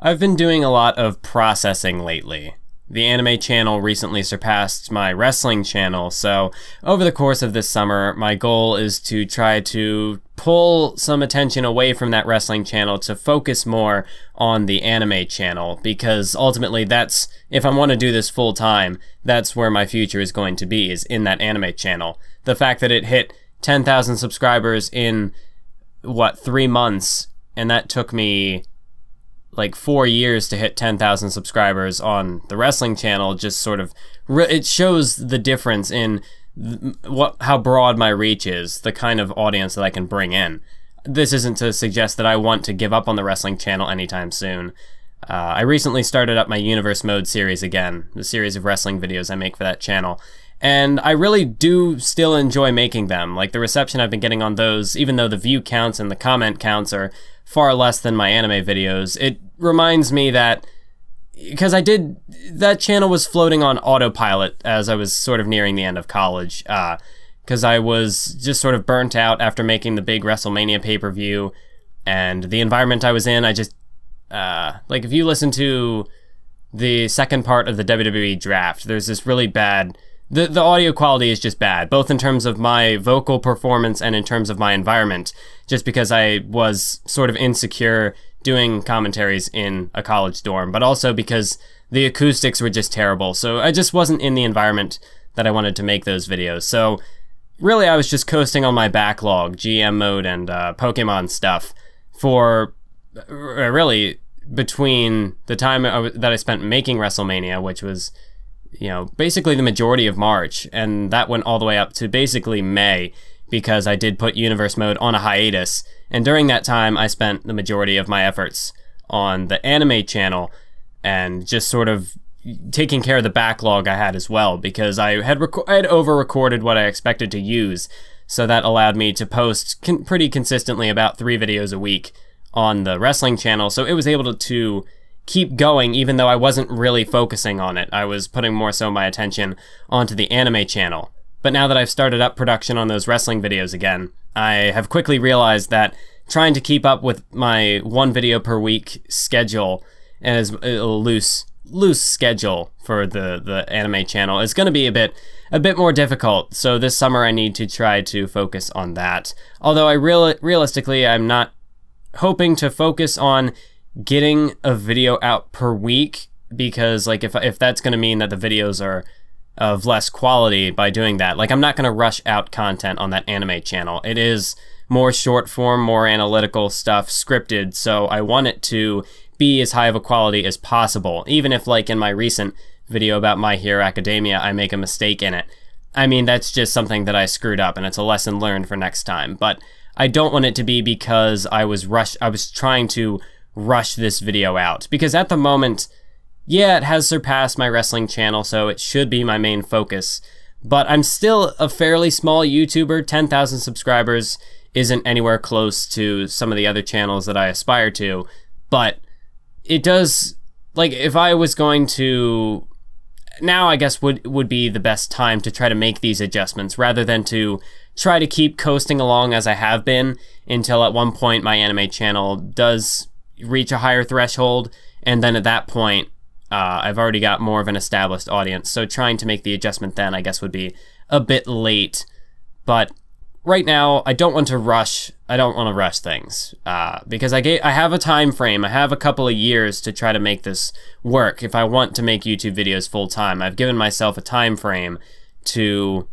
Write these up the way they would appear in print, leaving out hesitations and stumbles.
I've been doing a lot of processing lately. The anime channel recently surpassed my wrestling channel, so over the course of this summer, my goal is to try to pull some attention away from that wrestling channel to focus more on the anime channel, because ultimately that's, if I want to do this full time, that's where my future is going to be, is in that anime channel. The fact that it hit 10,000 subscribers in, 3 months, and that took me like 4 years to hit 10,000 subscribers on the wrestling channel, just sort of, it shows the difference in how broad my reach is, the kind of audience that I can bring in. This isn't to suggest that I want to give up on the wrestling channel anytime soon. I recently started up my Universe Mode series again, the series of wrestling videos I make for that channel, and I really do still enjoy making them. Like, the reception I've been getting on those, even though the view counts and the comment counts are far less than my anime videos, it reminds me that, because that channel was floating on autopilot as I was sort of nearing the end of college, because I was just sort of burnt out after making the big WrestleMania pay-per-view, and the environment I was in, I just, like, if you listen to the second part of the WWE draft, there's this really bad, the audio quality is just bad, both in terms of my vocal performance and in terms of my environment, just because I was sort of insecure doing commentaries in a college dorm, but also because the acoustics were just terrible, so I just wasn't in the environment that I wanted to make those videos. So really, I was just coasting on my backlog, GM mode and Pokemon stuff, for really between the time that I spent making WrestleMania, which was, basically the majority of March, and that went all the way up to basically May, because I did put Universe Mode on a hiatus, and during that time I spent the majority of my efforts on the anime channel, and just sort of taking care of the backlog I had as well, because I had over-recorded what I expected to use, so that allowed me to post pretty consistently about 3 videos a week on the wrestling channel, so it was able to keep going even though I wasn't really focusing on it. I was putting more so my attention onto the anime channel. But now that I've started up production on those wrestling videos again, I have quickly realized that trying to keep up with my 1 video per week schedule, and as a loose schedule for the anime channel, is going to be a bit more difficult. So this summer I need to try to focus on that. Although realistically, I'm not hoping to focus on getting a video out per week, because like if that's going to mean that the videos are of less quality by doing that, like, I'm not going to rush out content on that anime channel. It is more short form, more analytical stuff, scripted, so I want it to be as high of a quality as possible, even if, like in my recent video about My Hero Academia, I make a mistake in it. I mean, that's just something that I screwed up, and it's a lesson learned for next time, but I don't want it to be because I was trying to rush this video out, because at the moment, yeah, it has surpassed my wrestling channel, so it should be my main focus, but I'm still a fairly small YouTuber. 10,000 subscribers isn't anywhere close to some of the other channels that I aspire to, but it does, like, if I was going to, now I guess would be the best time to try to make these adjustments, rather than to try to keep coasting along as I have been until at one point my anime channel does reach a higher threshold, and then at that point I've already got more of an established audience, so trying to make the adjustment then I guess would be a bit late. But right now I don't want to rush things, because I have a time frame. I have a couple of years to try to make this work. If I want to make YouTube videos full time, I've given myself a time frame to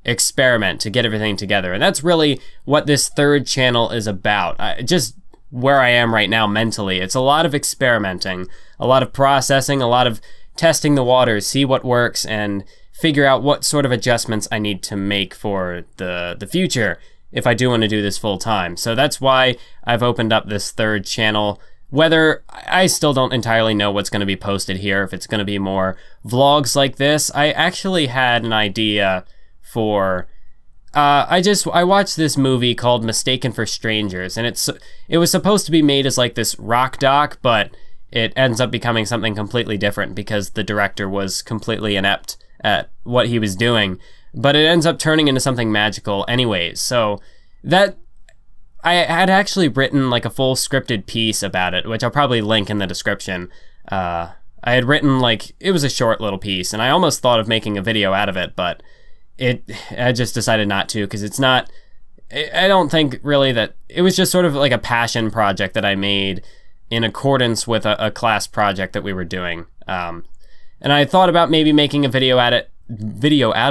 experiment, to get everything together, and that's really what this third channel is about. Just where I am right now mentally, it's a lot of experimenting, a lot of processing, a lot of testing the waters, see what works, and figure out what sort of adjustments I need to make for the future if I do want to do this full time. So that's why I've opened up this third channel. Whether, I still don't entirely know what's going to be posted here, if it's going to be more vlogs like this. I actually had an idea for, I watched this movie called Mistaken for Strangers, and it was supposed to be made as like this rock doc, but it ends up becoming something completely different because the director was completely inept at what he was doing, but it ends up turning into something magical anyways. So that, I had actually written like a full scripted piece about it, which I'll probably link in the description. I had written like, it was a short little piece, and I almost thought of making a video out of it, but I just decided not to, because it's not, I don't think really that, it was just sort of like a passion project that I made in accordance with a class project that we were doing. And I thought about maybe making a video out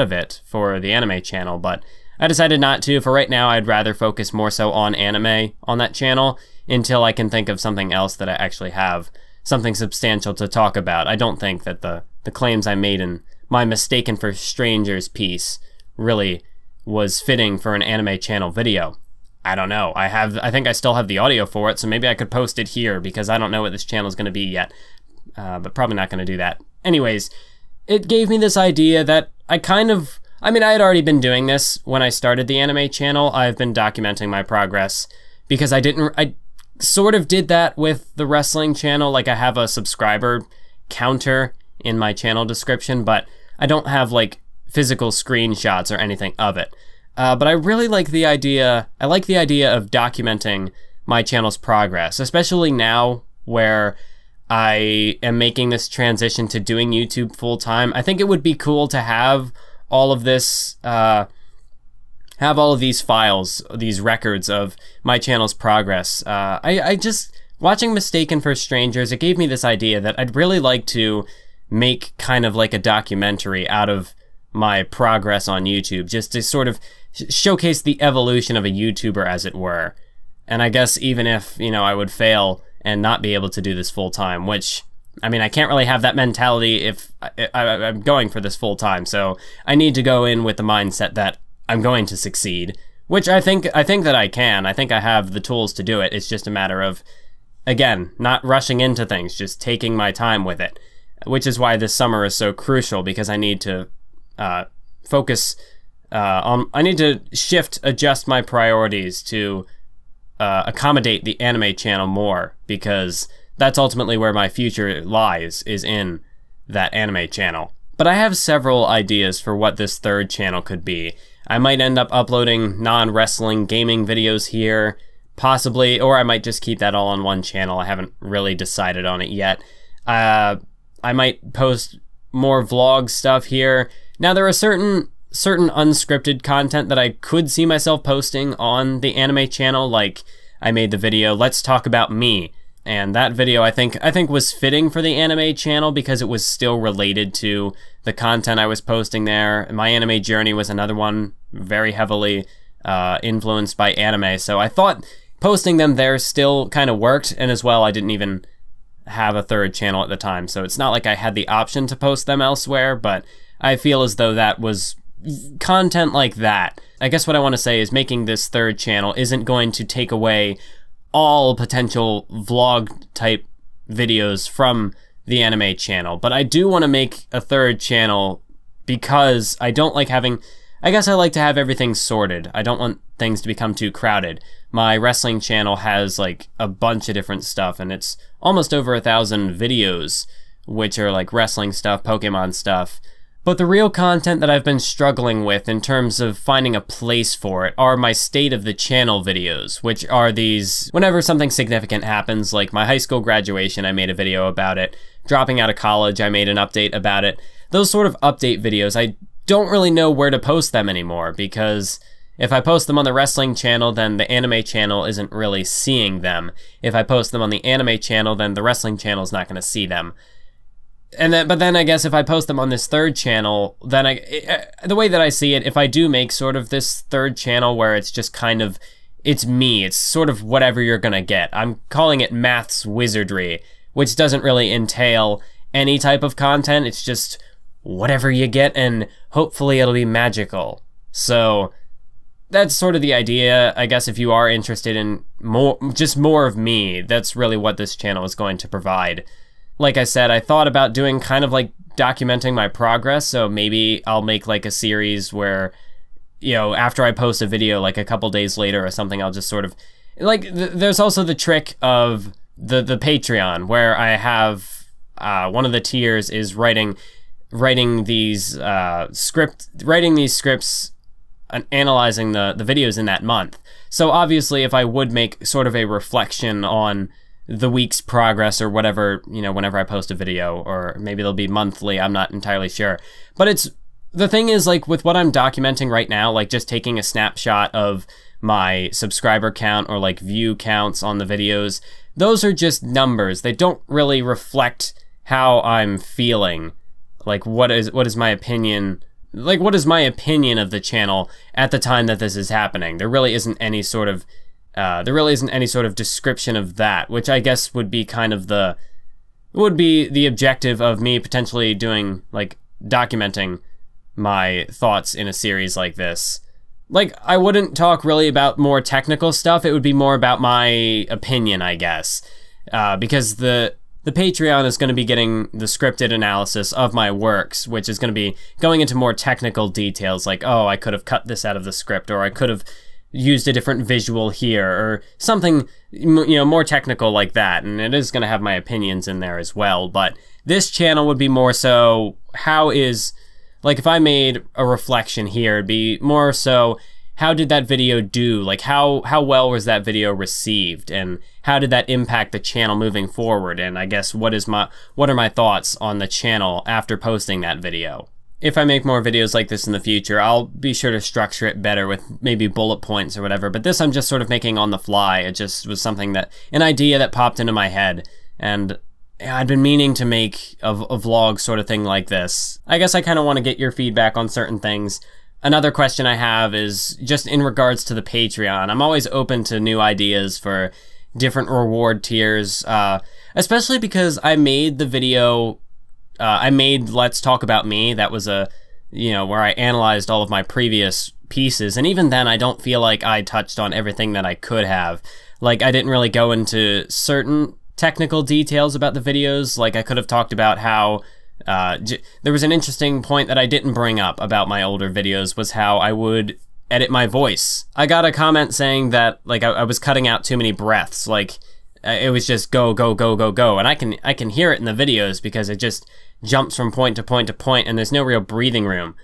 of it for the anime channel, but I decided not to. For right now, I'd rather focus more so on anime on that channel until I can think of something else that I actually have something substantial to talk about. I don't think that the claims I made in my Mistaken for Strangers piece really was fitting for an anime channel video. I don't know. I think I still have the audio for it, so maybe I could post it here, because I don't know what this channel is going to be yet, but probably not going to do that. Anyways, it gave me this idea that I had already been doing this when I started the anime channel. I've been documenting my progress because I sort of did that with the wrestling channel. Like, I have a subscriber counter in my channel description, but I don't have like physical screenshots or anything of it. But I really like the idea. I like the idea of documenting my channel's progress, especially now where I am making this transition to doing YouTube full time. I think it would be cool to have all of this, have all of these files, these records of my channel's progress. I just, watching Mistaken for Strangers, it gave me this idea that I'd really like to make kind of like a documentary out of my progress on YouTube, just to sort of showcase the evolution of a YouTuber, as it were. And I guess even if, I would fail and not be able to do this full time, which, I can't really have that mentality if I'm going for this full time. So I need to go in with the mindset that I'm going to succeed, which I think that I can. I think I have the tools to do it. It's just a matter of, again, not rushing into things, just taking my time with it, which is why this summer is so crucial, because I need to focus I need to adjust my priorities to accommodate the anime channel more, because that's ultimately where my future lies, is in that anime channel. But I have several ideas for what this third channel could be. I might end up uploading non-wrestling gaming videos here, possibly, or I might just keep that all on one channel. I haven't really decided on it yet. I might post more vlog stuff here. Now, there are certain unscripted content that I could see myself posting on the anime channel. Like, I made the video Let's Talk About Me, and that video I think was fitting for the anime channel because it was still related to the content I was posting there. My anime journey was another one very heavily influenced by anime, so I thought posting them there still kind of worked. And as well, I didn't even have a third channel at the time, so it's not like I had the option to post them elsewhere, but I feel as though that was content like that. I guess what I want to say is making this third channel isn't going to take away all potential vlog type videos from the anime channel, but I do want to make a third channel because I don't like having, I guess I like to have everything sorted. I don't want things to become too crowded. My wrestling channel has like a bunch of different stuff, and it's almost over 1,000 videos, which are like wrestling stuff, Pokemon stuff. But the real content that I've been struggling with in terms of finding a place for it are my state of the channel videos, which are these, whenever something significant happens, like my high school graduation, I made a video about it. Dropping out of college, I made an update about it. Those sort of update videos, I don't really know where to post them anymore, because if I post them on the wrestling channel, then the anime channel isn't really seeing them. If I post them on the anime channel, then the wrestling channel is not going to see them. But then I guess if I post them on this third channel, then the way that I see it, if I do make sort of this third channel where it's just kind of, it's me, it's sort of whatever you're gonna get. I'm calling it Maths Wizardry, which doesn't really entail any type of content. It's just whatever you get, and hopefully it'll be magical. So that's sort of the idea. I guess if you are interested in more of me, that's really what this channel is going to provide. Like I said, I thought about doing kind of like documenting my progress, so maybe I'll make like a series where, after I post a video, like a couple days later or something, I'll just sort of, like, there's also the trick of the Patreon, where I have, one of the tiers is writing these scripts analyzing the videos in that month. So obviously, if I would make sort of a reflection on the week's progress or whatever, whenever I post a video, or maybe they'll be monthly, I'm not entirely sure. But the thing is, like, with what I'm documenting right now, like just taking a snapshot of my subscriber count or like view counts on the videos, those are just numbers. They don't really reflect how I'm feeling. Like, what is my opinion? Like, what is my opinion of the channel at the time that this is happening? There really isn't any sort of description of that, which I guess would be kind of the objective of me potentially doing, like, documenting my thoughts in a series like this. Like, I wouldn't talk really about more technical stuff. It would be more about my opinion, I guess, because the Patreon is going to be getting the scripted analysis of my works, which is going to be going into more technical details, like, oh, I could have cut this out of the script, or I could have used a different visual here, or something, more technical like that. And it is going to have my opinions in there as well. But this channel would be more so, if I made a reflection here, it'd be more so, how did that video do? Like, how well was that video received? And how did that impact the channel moving forward? And I guess what are my thoughts on the channel after posting that video? If I make more videos like this in the future, I'll be sure to structure it better with maybe bullet points or whatever. But this I'm just sort of making on the fly. It just was an idea that popped into my head. And I'd been meaning to make a vlog sort of thing like this. I guess I kind of want to get your feedback on certain things. Another question I have is just in regards to the Patreon. I'm always open to new ideas for different reward tiers, especially because I made the video, Let's Talk About Me. That was where I analyzed all of my previous pieces. And even then, I don't feel like I touched on everything that I could have. Like, I didn't really go into certain technical details about the videos. Like, I could have talked about how there was an interesting point that I didn't bring up about my older videos, was how I would edit my voice. I got a comment saying that, like, I was cutting out too many breaths. Like, it was just go, go, go, go, go. And I can hear it in the videos because it just jumps from point to point to point, and there's no real breathing room.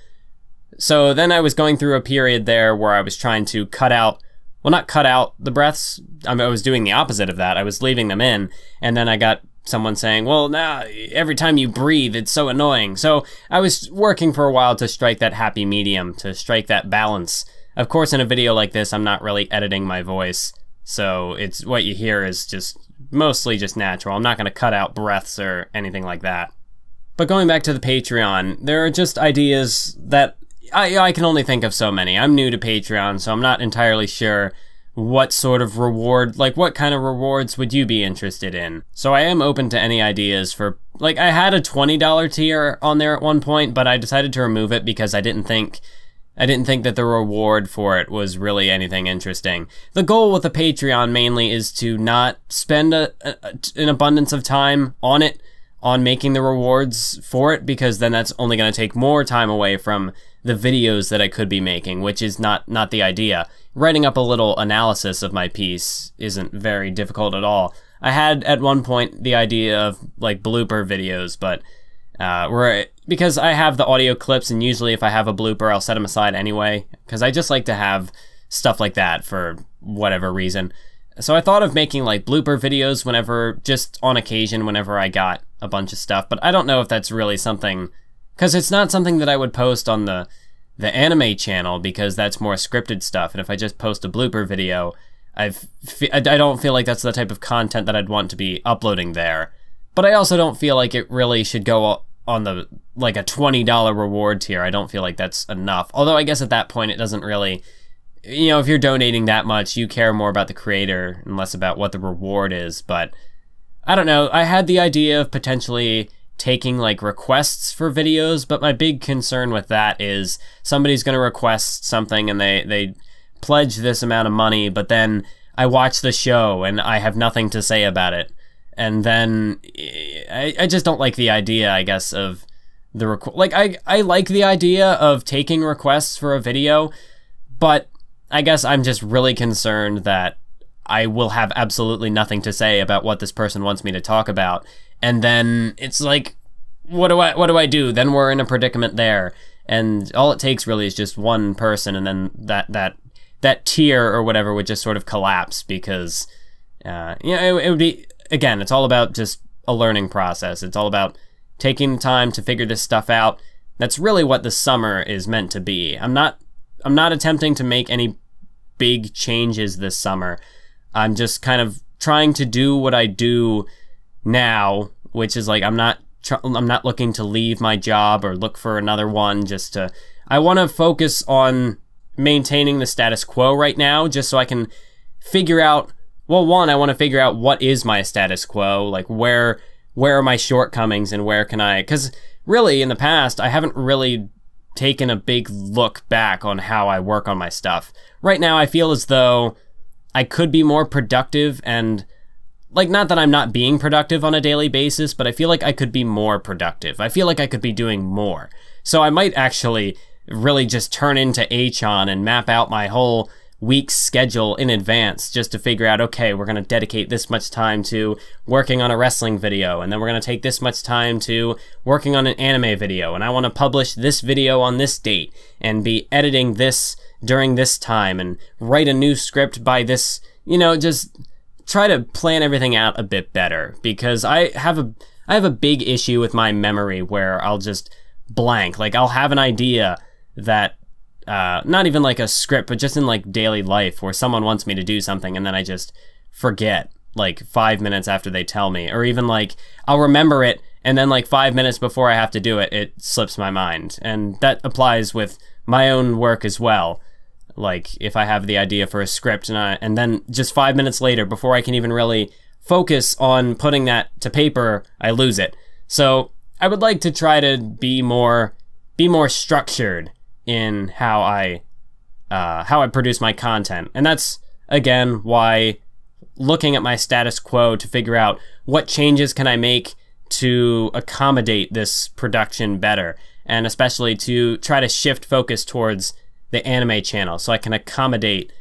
So then I was going through a period there where I was trying to not cut out the breaths. I was doing the opposite of that. I was leaving them in, and then I got someone saying, well, now every time you breathe, it's so annoying. So I was working for a while to strike that happy medium, to strike that balance. Of course, in a video like this, I'm not really editing my voice, so it's what you hear is just mostly just natural. I'm not going to cut out breaths or anything like that. But going back to the Patreon, there are just ideas that I can only think of so many. I'm new to Patreon, so I'm not entirely sure what sort of reward, like what kind of rewards would you be interested in? So I am open to any ideas for, like, I had a $20 tier on there at one point, but I decided to remove it because I didn't think that the reward for it was really anything interesting. The goal with the Patreon mainly is to not spend an abundance of time on making the rewards for it, because then that's only going to take more time away from the videos that I could be making, which is not the idea. Writing up a little analysis of my piece isn't very difficult at all. I had at one point the idea of, like, blooper videos, but because I have the audio clips, and usually if I have a blooper, I'll set them aside anyway, because I just like to have stuff like that for whatever reason. So I thought of making, like, blooper videos just on occasion, whenever I got a bunch of stuff, but I don't know if that's really something, because it's not something that I would post on the anime channel, because that's more scripted stuff, and if I just post a blooper video, I don't feel like that's the type of content that I'd want to be uploading there. But I also don't feel like it really should go on a $20 reward tier. I don't feel like that's enough. Although I guess at that point it doesn't really, if you're donating that much, you care more about the creator and less about what the reward is. But I don't know. I had the idea of potentially taking, like, requests for videos, but my big concern with that is somebody's going to request something and they pledge this amount of money, but then I watch the show and I have nothing to say about it. And then I just don't like the idea, I guess, of the I like the idea of taking requests for a video, but I guess I'm just really concerned that I will have absolutely nothing to say about what this person wants me to talk about. And then it's like, what do I do? Then we're in a predicament there. and all it takes really is just one person, and then that tier or whatever would just sort of collapse because, it would be, again, it's all about just a learning process. It's all about taking the time to figure this stuff out. That's really what the summer is meant to be. I'm not attempting to make any big changes this summer. I'm just kind of trying to do what I do now, which is like I'm not looking to leave my job or look for another one. I want to focus on maintaining the status quo right now, just so I can figure out, well, one, I want to figure out what is my status quo, like where are my shortcomings and where can I, because really in the past, I haven't really taken a big look back on how I work on my stuff. Right now, I feel as though I could be more productive, and like, not that I'm not being productive on a daily basis, but I feel like I could be more productive. I feel like I could be doing more. So I might actually really just turn into Achon and map out my whole week's schedule in advance just to figure out, okay, we're going to dedicate this much time to working on a wrestling video, and then we're going to take this much time to working on an anime video, and I want to publish this video on this date and be editing this during this time and write a new script by this, just try to plan everything out a bit better, because I have a big issue with my memory where I'll just blank. Like, I'll have an idea that not even like a script, but just in like daily life where someone wants me to do something and then I just forget like 5 minutes after they tell me, or even like I'll remember it and then like 5 minutes before I have to do it, it slips my mind. And that applies with my own work as well. Like, if I have the idea for a script and then just 5 minutes later, before I can even really focus on putting that to paper, I lose it. So I would like to try to be more structured in how I produce my content. And that's, again, why looking at my status quo to figure out what changes can I make to accommodate this production better, and especially to try to shift focus towards the anime channel so I can accommodate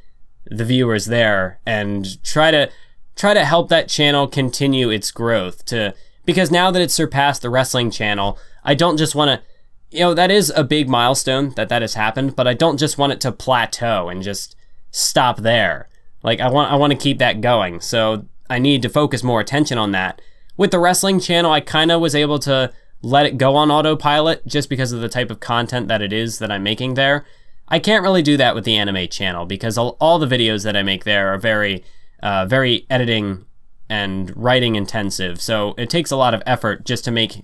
the viewers there and try to help that channel continue its growth, because now that it's surpassed the wrestling channel, I don't just want to, that is a big milestone that has happened, but I don't just want it to plateau and just stop there. Like, I want to keep that going, so I need to focus more attention on that. With the wrestling channel, I kind of was able to let it go on autopilot just because of the type of content that it is that I'm making there. I can't really do that with the anime channel because all the videos that I make there are very editing and writing intensive, so it takes a lot of effort just to make,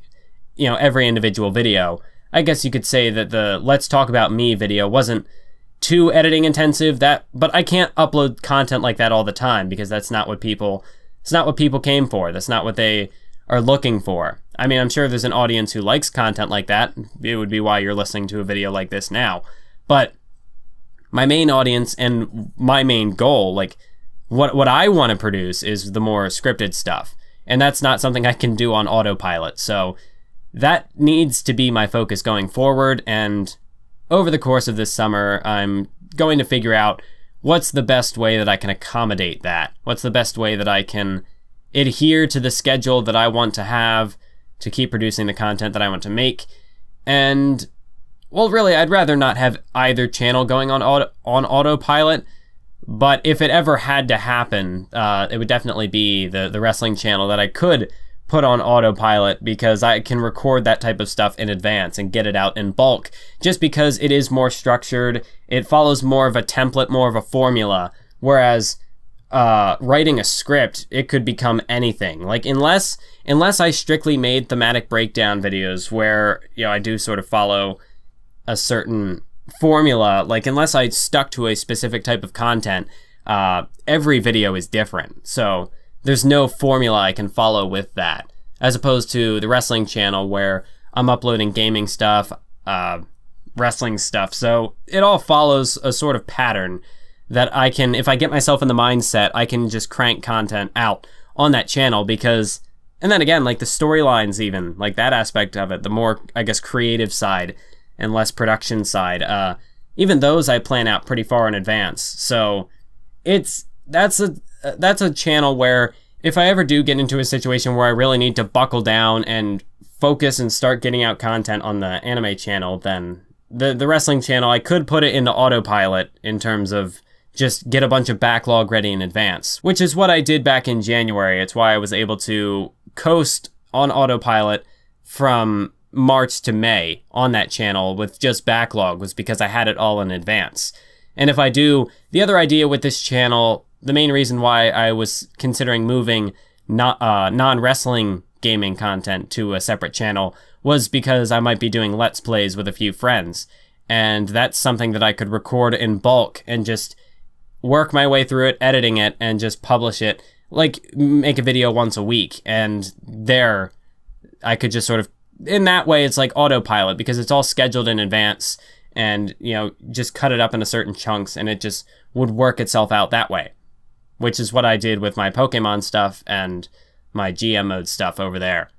every individual video. I guess you could say that the Let's Talk About Me video wasn't too editing intensive, but I can't upload content like that all the time because it's not what people came for. That's not what they are looking for. I mean, I'm sure there's an audience who likes content like that. It would be why you're listening to a video like this now. But my main audience and my main goal, like what I want to produce, is the more scripted stuff. And that's not something I can do on autopilot. So that needs to be my focus going forward. And over the course of this summer, I'm going to figure out what's the best way that I can accommodate that. What's the best way that I can adhere to the schedule that I want to have to keep producing the content that I want to make. And, well, really, I'd rather not have either channel going on autopilot. But if it ever had to happen, it would definitely be the wrestling channel that I could put on autopilot, because I can record that type of stuff in advance and get it out in bulk, just because it is more structured. It follows more of a template, more of a formula, whereas writing a script, it could become anything. Like, unless I strictly made thematic breakdown videos where, I do sort of follow a certain formula, like unless I stuck to a specific type of content, every video is different. So there's no formula I can follow with that, as opposed to the wrestling channel where I'm uploading gaming stuff, wrestling stuff. So it all follows a sort of pattern that I can, if I get myself in the mindset, I can just crank content out on that channel, because, and then again, like the storylines, even like that aspect of it, the more, I guess, creative side and less production side, even those I plan out pretty far in advance. So that's a channel where if I ever do get into a situation where I really need to buckle down and focus and start getting out content on the anime channel, then the wrestling channel, I could put it into autopilot in terms of just get a bunch of backlog ready in advance, which is what I did back in January. It's why I was able to coast on autopilot from March to May on that channel with just backlog, was because I had it all in advance. And if I do, the other idea with this channel, the main reason why I was considering moving non-wrestling gaming content to a separate channel was because I might be doing Let's Plays with a few friends. And that's something that I could record in bulk and just work my way through it, editing it, and just publish it, like make a video once a week. And there, I could just sort of, in that way, it's like autopilot because it's all scheduled in advance and, you know, just cut it up into certain chunks and it just would work itself out that way, which is what I did with my Pokemon stuff and my GM mode stuff over there.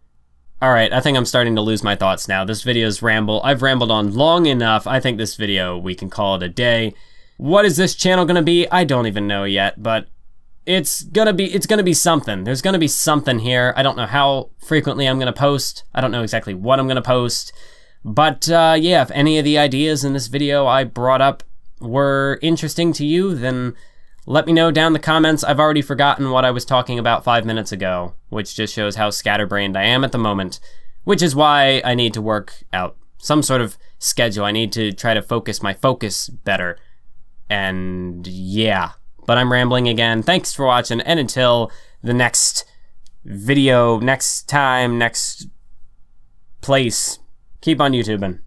Alright, I think I'm starting to lose my thoughts now. This video's ramble. I've rambled on long enough. I think this video, we can call it a day. What is this channel gonna be? I don't even know yet, but it's gonna be something. There's gonna be something here. I don't know how frequently I'm gonna post. I don't know exactly what I'm gonna post. But yeah, if any of the ideas in this video I brought up were interesting to you, then let me know down in the comments. I've already forgotten what I was talking about 5 minutes ago, which just shows how scatterbrained I am at the moment, which is why I need to work out some sort of schedule. I need to try to focus my focus better. And yeah, but I'm rambling again. Thanks for watching, and until the next video, next time, next place, keep on YouTubing.